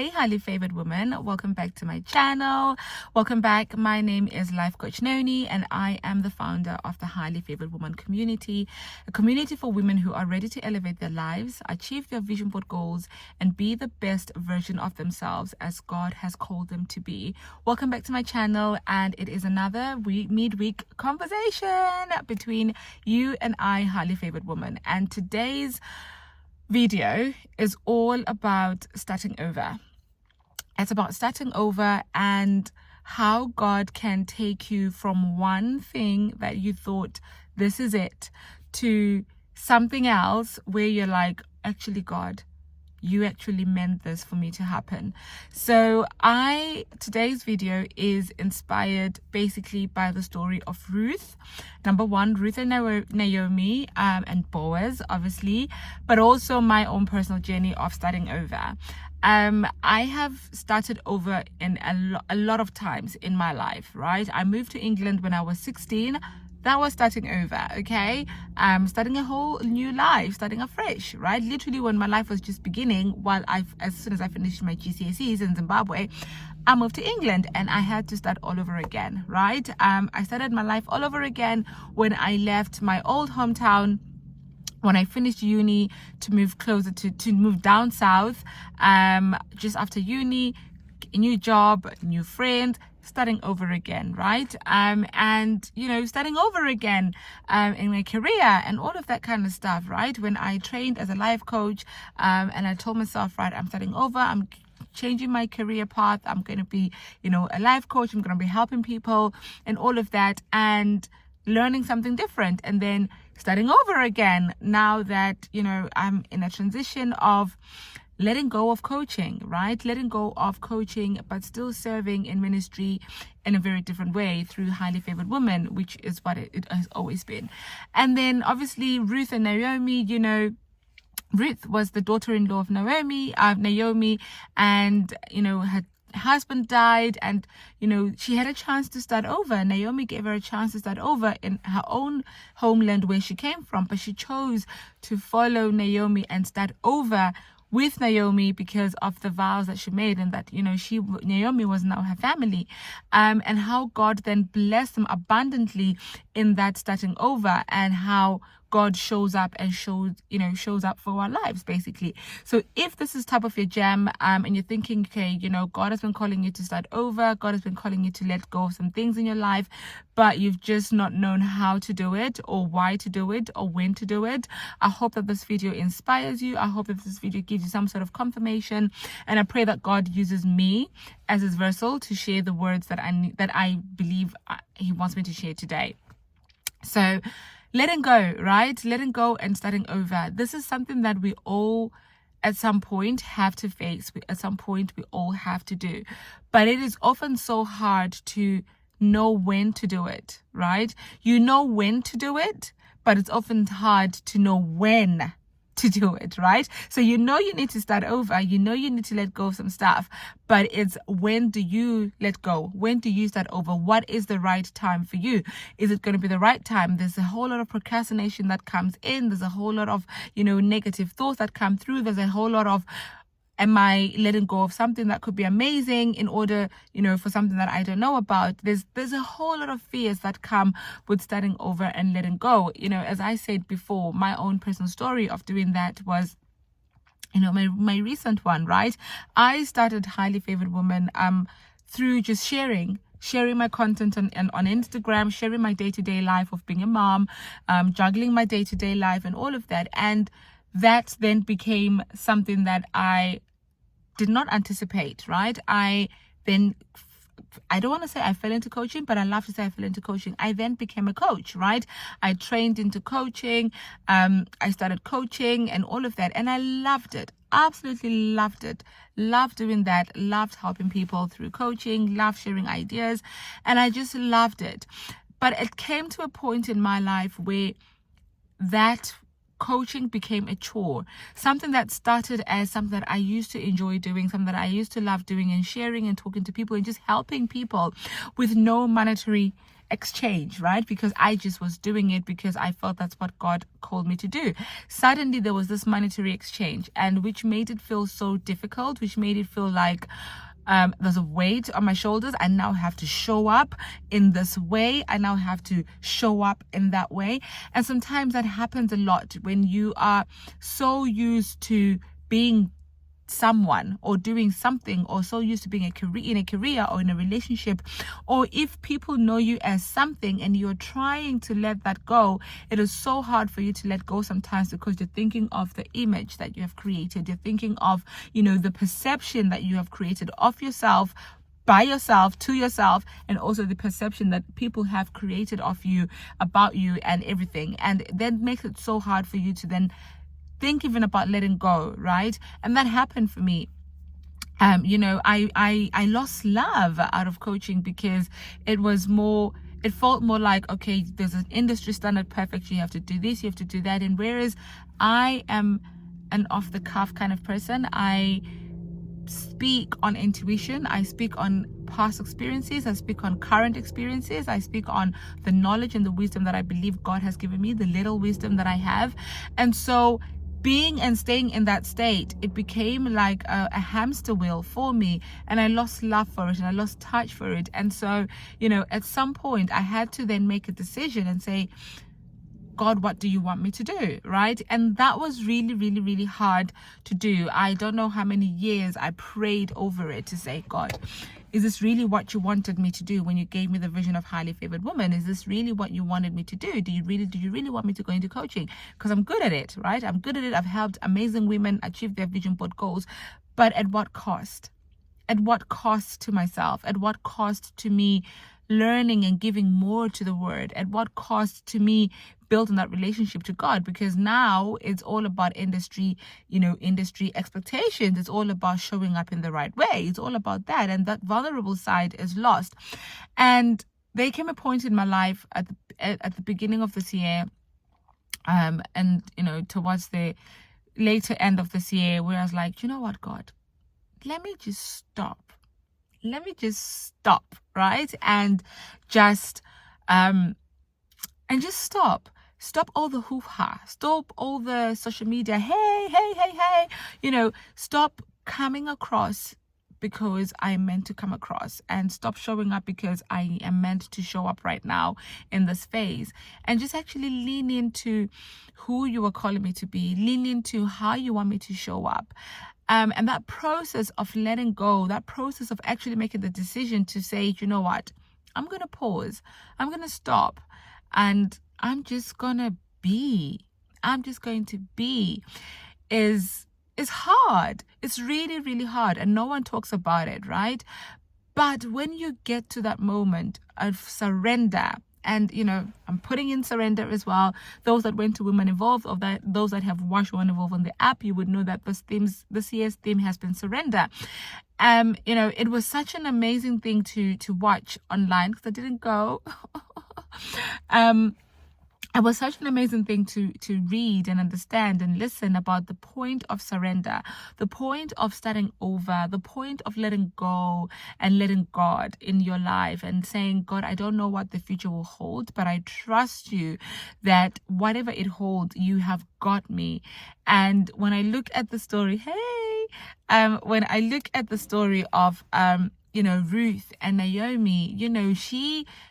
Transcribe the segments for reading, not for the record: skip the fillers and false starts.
Hey, highly favored woman, welcome back to my channel. Welcome back. My name is Life Coach Noni, and I am the founder of the Highly Favored Woman community, a community for women who are ready to elevate their lives, achieve their vision board goals, and be the best version of themselves as God has called them to be. Welcome back to my channel, and it is another midweek conversation between you and I, highly favored woman. And today's video is all about starting over. It's about starting over and how God can take you from one thing that you thought this is it to something else where you're like, actually, God, you actually meant this for me to happen. So today's video is inspired basically by the story of Ruth. Number one, Ruth and Naomi, and Boaz, obviously, but also my own personal journey of starting over. I have started over in a lot of times in my life, right? I moved to England when I was 16. That was starting over, okay? Starting a whole new life, starting afresh, right? Literally when my life was just beginning, as soon as I finished my GCSEs in Zimbabwe, I moved to England and I had to start all over again, right? I started my life all over again when I left my old hometown, when I finished uni, to move closer to move down south, just after uni, a new job, new friend, starting over again, right? And starting over again in my career and all of that kind of stuff, right? When I trained as a life coach, and I told myself, right, I'm starting over, I'm changing my career path, I'm going to be, a life coach, I'm going to be helping people and all of that, and learning something different, and then starting over again now that, I'm in a transition of letting go of coaching, right? Letting go of coaching, but still serving in ministry in a very different way through Highly Favored Woman, which is what it has always been. And then obviously Ruth and Naomi, Ruth was the daughter-in-law of Naomi, and, her husband died, and she had a chance to start over. Naomi gave her a chance to start over in her own homeland where she came from, but she chose to follow Naomi and start over with Naomi because of the vows that she made, and that Naomi was now her family, and how God then blessed them abundantly in that starting over, and how God shows up and shows up for our lives, basically. So if this is type of your jam, and you're thinking, okay, God has been calling you to start over, God has been calling you to let go of some things in your life, but you've just not known how to do it, or why to do it, or when to do it, I hope that this video inspires you. I hope that this video gives you some sort of confirmation, and I pray that God uses me as his vessel to share the words that I believe he wants me to share today. So letting go, right? Letting go and starting over. This is something that we all at some point have to face. At some point we all have to do. But it is often so hard to know when to do it, right? You know when to do it, but it's often hard to know when to do it, right? So you need to start over, you need to let go of some stuff, but it's when do you let go? When do you start over? What is the right time for you? Is it going to be the right time? There's a whole lot of procrastination that comes in. There's a whole lot of, negative thoughts that come through. There's a whole lot of, am I letting go of something that could be amazing in order, for something that I don't know about? There's a whole lot of fears that come with starting over and letting go. As I said before, my own personal story of doing that was, my recent one, right? I started Highly Favored Woman through just sharing my content on Instagram, sharing my day-to-day life of being a mom, juggling my day-to-day life and all of that. And that then became something that I did not anticipate, right? I don't want to say I fell into coaching, but I love to say I fell into coaching. I then became a coach, right? I trained into coaching. I started coaching and all of that. And I loved it. Absolutely loved it. Loved doing that. Loved helping people through coaching. Loved sharing ideas. And I just loved it. But it came to a point in my life where that coaching became a chore, something that started as something that I used to enjoy doing, something that I used to love doing, and sharing and talking to people and just helping people with no monetary exchange, right? Because I just was doing it because I felt that's what God called me to do. Suddenly there was this monetary exchange, and which made it feel so difficult, which made it feel like there's a weight on my shoulders. I now have to show up in this way. I now have to show up in that way. And sometimes that happens a lot when you are so used to being someone or doing something, or so used to being in a career or in a relationship, or if people know you as something and you're trying to let that go, it is so hard for you to let go sometimes, because you're thinking of the image that you have created. You're thinking of, the perception that you have created of yourself, by yourself, to yourself, and also the perception that people have created of you, about you, and everything. And that makes it so hard for you to then think even about letting go, right? And that happened for me. I lost love out of coaching because it felt more like, okay, there's an industry standard, perfect, you have to do this, you have to do that. And whereas I am an off the cuff kind of person, I speak on intuition, I speak on past experiences, I speak on current experiences, I speak on the knowledge and the wisdom that I believe God has given me, the little wisdom that I have. And so being and staying in that state, it became like a hamster wheel for me, and I lost love for it and I lost touch for it. And so, at some point I had to then make a decision and say, God, what do you want me to do? Right? And that was really, really, really hard to do. I don't know how many years I prayed over it to say, God, is this really what you wanted me to do when you gave me the vision of Highly Favored Woman? Is this really what you wanted me to do? Do you really want me to go into coaching? Because I'm good at it, right? I'm good at it. I've helped amazing women achieve their vision board goals. But at what cost? At what cost to myself? At what cost to me learning and giving more to the word? At what cost to me building that relationship to God? Because now it's all about industry expectations. It's all about showing up in the right way. It's all about that. And that vulnerable side is lost. And there came a point in my life at the beginning of this year, and towards the later end of this year, where I was like, you know what, God, let me just stop, right? And just stop all the hoo-ha, stop all the social media, hey, stop coming across because I am meant to come across, and stop showing up because I am meant to show up right now in this phase, and just actually lean into who you are calling me to be, lean into how you want me to show up. And that process of letting go, that process of actually making the decision to say, you know what, I'm going to pause, I'm going to stop, and I'm just going to be, is hard. It's really, really hard, and no one talks about it, right? But when you get to that moment of surrender, and I'm putting in surrender as well. Those that went to Women Evolve, or those that have watched Women Evolve on the app, you would know that this year's theme has been surrender. It was such an amazing thing to watch online, because I didn't go. It was such an amazing thing to read and understand and listen about the point of surrender, the point of starting over, the point of letting go and letting God in your life, and saying, God, I don't know what the future will hold, but I trust you that whatever it holds, you have got me. And when I look at the story, when I look at the story of Ruth and Naomi,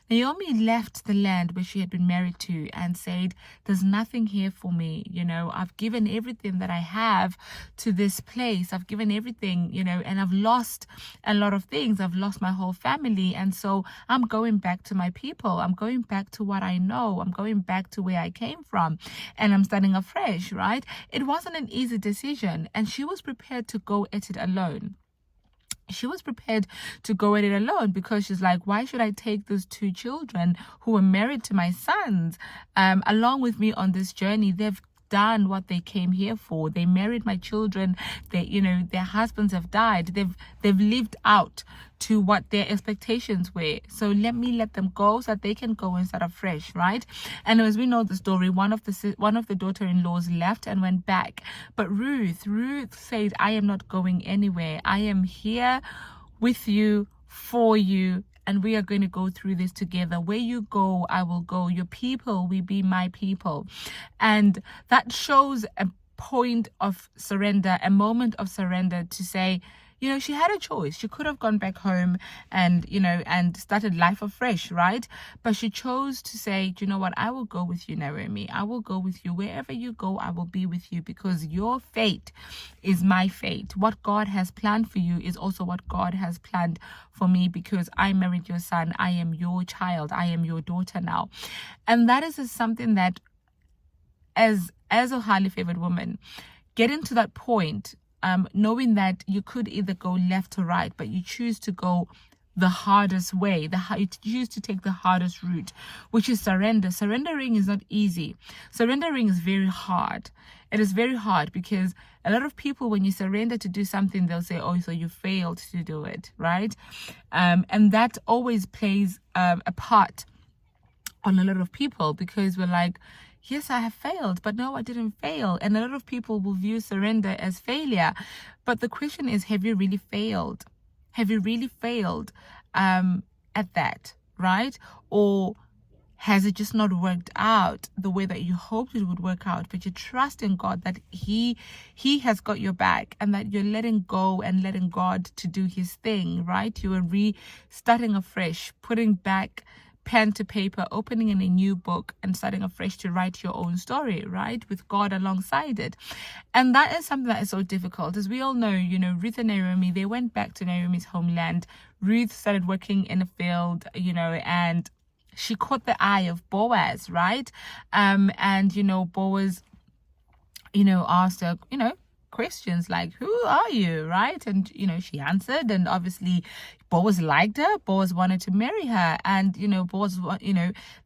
Naomi left the land where she had been married to and said, there's nothing here for me. I've given everything that I have to this place. I've given everything, and I've lost a lot of things. I've lost my whole family. And so I'm going back to my people. I'm going back to what I know. I'm going back to where I came from, and I'm starting afresh, right? It wasn't an easy decision, and she was prepared to go at it alone. She was prepared to go at it alone, because she's like, why should I take those two children who were married to my sons along with me on this journey? They've done what they came here for. They married my children. Their husbands have died. They've lived out to what their expectations were. So let them go so that they can go and start afresh, right? And as we know the story, one of the daughter-in-laws left and went back. But Ruth said, I am not going anywhere. I am here with you, for you, and we are going to go through this together. Where you go, I will go. Your people will be my people. And that shows a point of surrender, a moment of surrender to say, she had a choice. She could have gone back home and, and started life afresh, right? But she chose to say, do you know what? I will go with you, Naomi. I will go with you. Wherever you go, I will be with you, because your fate is my fate. What God has planned for you is also what God has planned for me, because I married your son. I am your child. I am your daughter now. And that is something that as a highly favored woman, getting to that point, knowing that you could either go left or right, but you choose to go the hardest way, you choose to take the hardest route, which is surrender. Surrendering is not easy. Surrendering is very hard. It is very hard, because a lot of people, when you surrender to do something, they'll say, oh, so you failed to do it, right? And that always plays a part on a lot of people, because we're like, yes, I have failed, but no, I didn't fail. And a lot of people will view surrender as failure. But the question is, have you really failed? Have you really failed at that, right? Or has it just not worked out the way that you hoped it would work out, but you trust in God that He has got your back, and that you're letting go and letting God to do His thing, right? You are restarting afresh, putting back pen to paper, opening in a new book and starting afresh to write your own story, right? With God alongside it. And that is something that is so difficult. As we all know, Ruth and Naomi, they went back to Naomi's homeland. Ruth started working in a field, and she caught the eye of Boaz, right? And, Boaz, asked her, questions like, who are you, right? And she answered, and obviously Boaz liked her. Boaz wanted to marry her. And Boaz,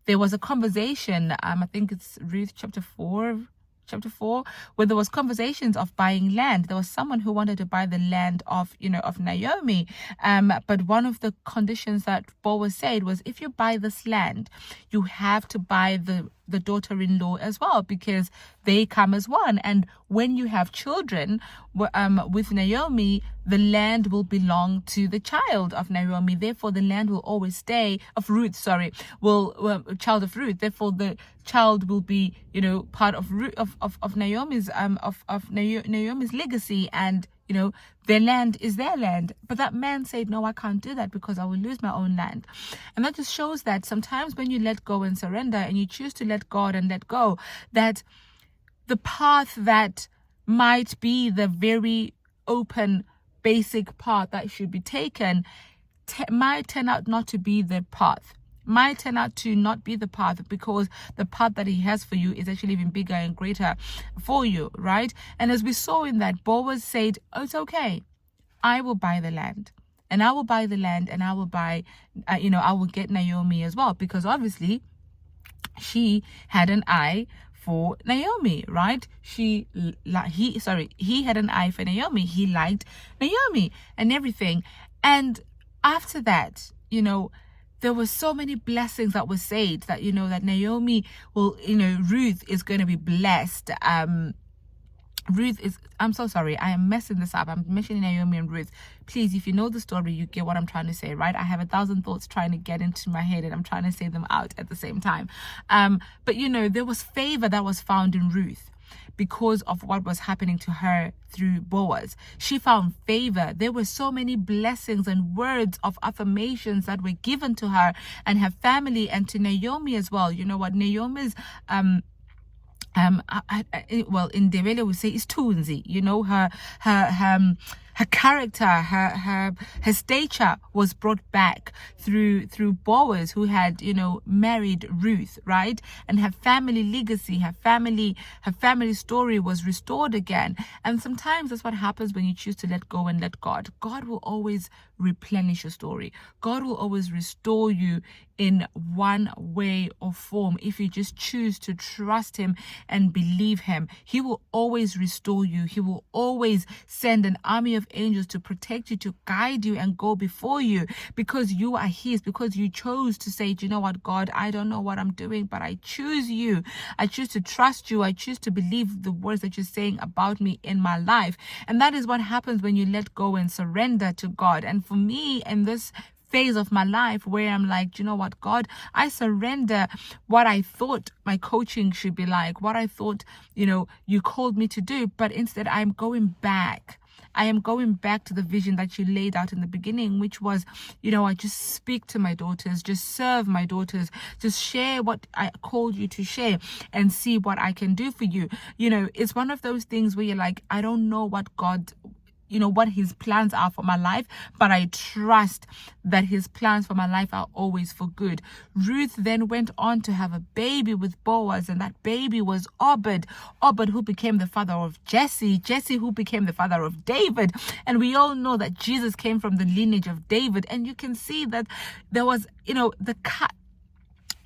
there was a conversation, I think it's Ruth chapter 4, where there was conversations of buying land. There was someone who wanted to buy the land of Naomi, but one of the conditions that Boaz said was, if you buy this land, you have to buy the daughter-in-law as well, because they come as one. And when you have children with Naomi, the land will belong to the child of Naomi. Therefore, the land will always stay of Ruth. Child of Ruth. Therefore, the child will be part of Naomi's Naomi's legacy, and their land is their land. But that man said, no, I can't do that, because I will lose my own land. And that just shows that sometimes when you let go and surrender, and you choose to let God and let go, that the path that might be the very open, basic path that should be taken might turn out not to be the path. Might turn out to not be the path, because the path that He has for you is actually even bigger and greater for you, right? And as we saw in that, Boaz said, oh, it's okay, I will buy the land, and I will buy the land, and I will buy, I will get Naomi as well, because obviously she had an eye for Naomi, right? He had an eye for Naomi. He liked Naomi and everything. And after that, there were so many blessings that were said that, that Naomi will, Ruth is going to be blessed. I'm so sorry, I am messing this up. I'm mentioning Naomi and Ruth. Please, if you know the story, you get what I'm trying to say, right? I have 1,000 thoughts trying to get into my head, and I'm trying to say them out at the same time. But there was favor that was found in Ruth because of what was happening to her through Boaz. She found favor. There were so many blessings and words of affirmations that were given to her and her family, and to Naomi as well. You know what? Naomi's well, in Ndebele we say is tunzi. Her character, her stature was brought back through Boaz, who had married Ruth, right? And her family legacy, her family story was restored again. And sometimes that's what happens when you choose to let go and let God. God will always replenish your story. God will always restore you in one way or form. If you just choose to trust Him and believe Him, He will always restore you. He will always send an army of angels to protect you, to guide you and go before you, because you are His, because you chose to say, do you know what, God, I don't know what I'm doing, but I choose you. I choose to trust you. I choose to believe the words that you're saying about me in my life. And that is what happens when you let go and surrender to God. And for me, in this phase of my life where I'm like, you know what, God, I surrender what I thought my coaching should be like, what I thought, you called me to do, but instead I'm going back. I am going back to the vision that you laid out in the beginning, which was, I just speak to my daughters, just serve my daughters, just share what I called you to share and see what I can do for you. It's one of those things where you're like, I don't know what God, what his plans are for my life, but I trust that his plans for my life are always for good. Ruth then went on to have a baby with Boaz, and that baby was Obed, who became the father of Jesse, who became the father of David. And we all know that Jesus came from the lineage of David, and you can see that there was,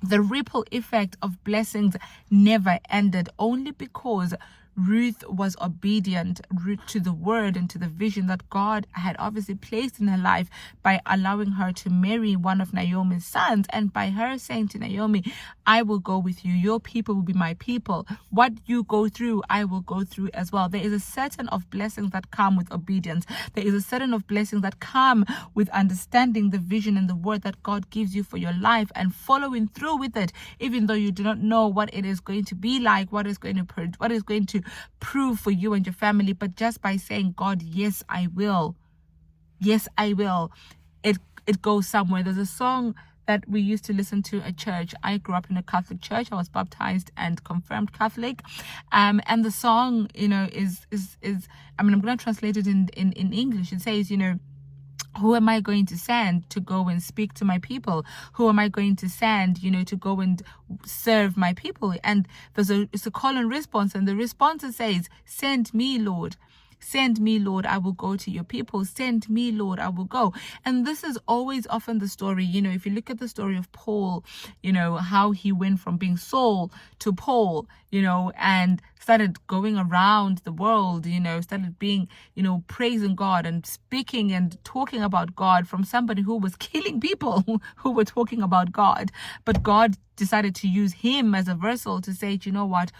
the ripple effect of blessings never ended, only because Ruth was obedient to the word and to the vision that God had obviously placed in her life by allowing her to marry one of Naomi's sons, and by her saying to Naomi, I will go with you. Your people will be my people. What you go through, I will go through as well. There is a certain of blessings that come with obedience. There is a certain of blessings that come with understanding the vision and the word that God gives you for your life and following through with it, even though you do not know what it is going to be like, what is going to prove for you and your family. But just by saying, God, yes, I will. Yes, I will. It goes somewhere. There's a song that we used to listen to at church. I grew up in a Catholic church. I was baptized and confirmed Catholic. And the song, is I'm going to translate it in English. It says, who am I going to send to go and speak to my people? Who am I going to send, to go and serve my people? And it's a call and response. And the response says, send me, Lord. Send me, Lord, I will go to your people. Send me, Lord, I will go. And this is always often the story. If you look at the story of Paul, how he went from being Saul to Paul, and started going around the world, started being, praising God and speaking and talking about God from somebody who was killing people who were talking about God. But God decided to use him as a vessel to say, you know what?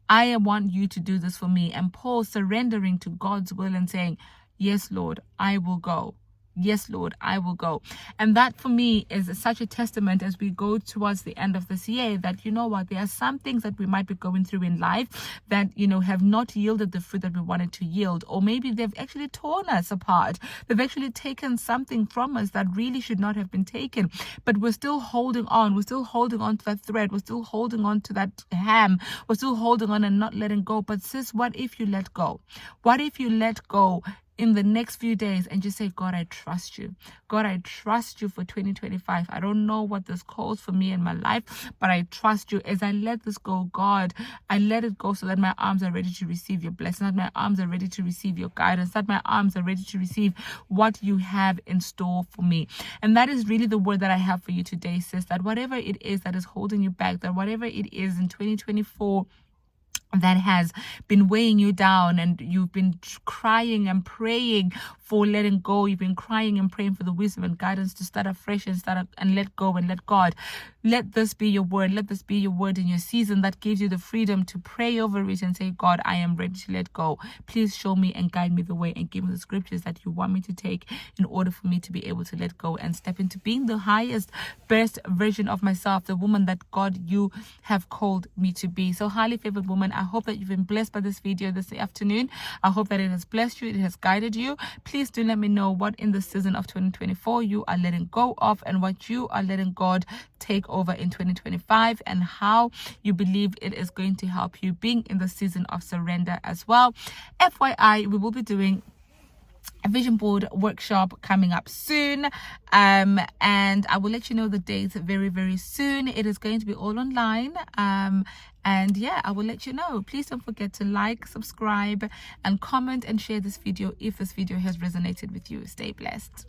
I want you to do this for me. And Paul surrendering to God's will and saying, yes, Lord, I will go. Yes, Lord, I will go. And that for me is such a testament as we go towards the end of this year that, there are some things that we might be going through in life that, have not yielded the fruit that we wanted to yield. Or maybe they've actually torn us apart. They've actually taken something from us that really should not have been taken. But we're still holding on. We're still holding on to that thread. We're still holding on to that ham. We're still holding on and not letting go. But sis, what if you let go? What if you let go in the next few days and just say, God, I trust you. God, I trust you for 2025. I don't know what this calls for me in my life, but I trust you. As I let this go, God, I let it go so that my arms are ready to receive your blessing, that my arms are ready to receive your guidance, that my arms are ready to receive what you have in store for me. And that is really the word that I have for you today, sis, that whatever it is that is holding you back, that whatever it is in 2024 that has been weighing you down, and you've been crying and praying for letting go. You've been crying and praying for the wisdom and guidance to start afresh and let go and let God. Let this be your word. Let this be your word in your season that gives you the freedom to pray over it and say, God, I am ready to let go. Please show me and guide me the way and give me the scriptures that you want me to take in order for me to be able to let go and step into being the highest, best version of myself, the woman that God, you have called me to be. So highly favored woman, I hope that you've been blessed by this video this afternoon. I hope that it has blessed you. It has guided you. Please do let me know what in the season of 2024 you are letting go of and what you are letting God take over in 2025, and how you believe it is going to help you being in the season of surrender as well. FYI, we will be doing a vision board workshop coming up soon, and I will let you know the dates very, very soon. It is going to be all online, and yeah, I will let you know. Please don't forget to like, subscribe, and comment and share this video if this video has resonated with you. Stay blessed.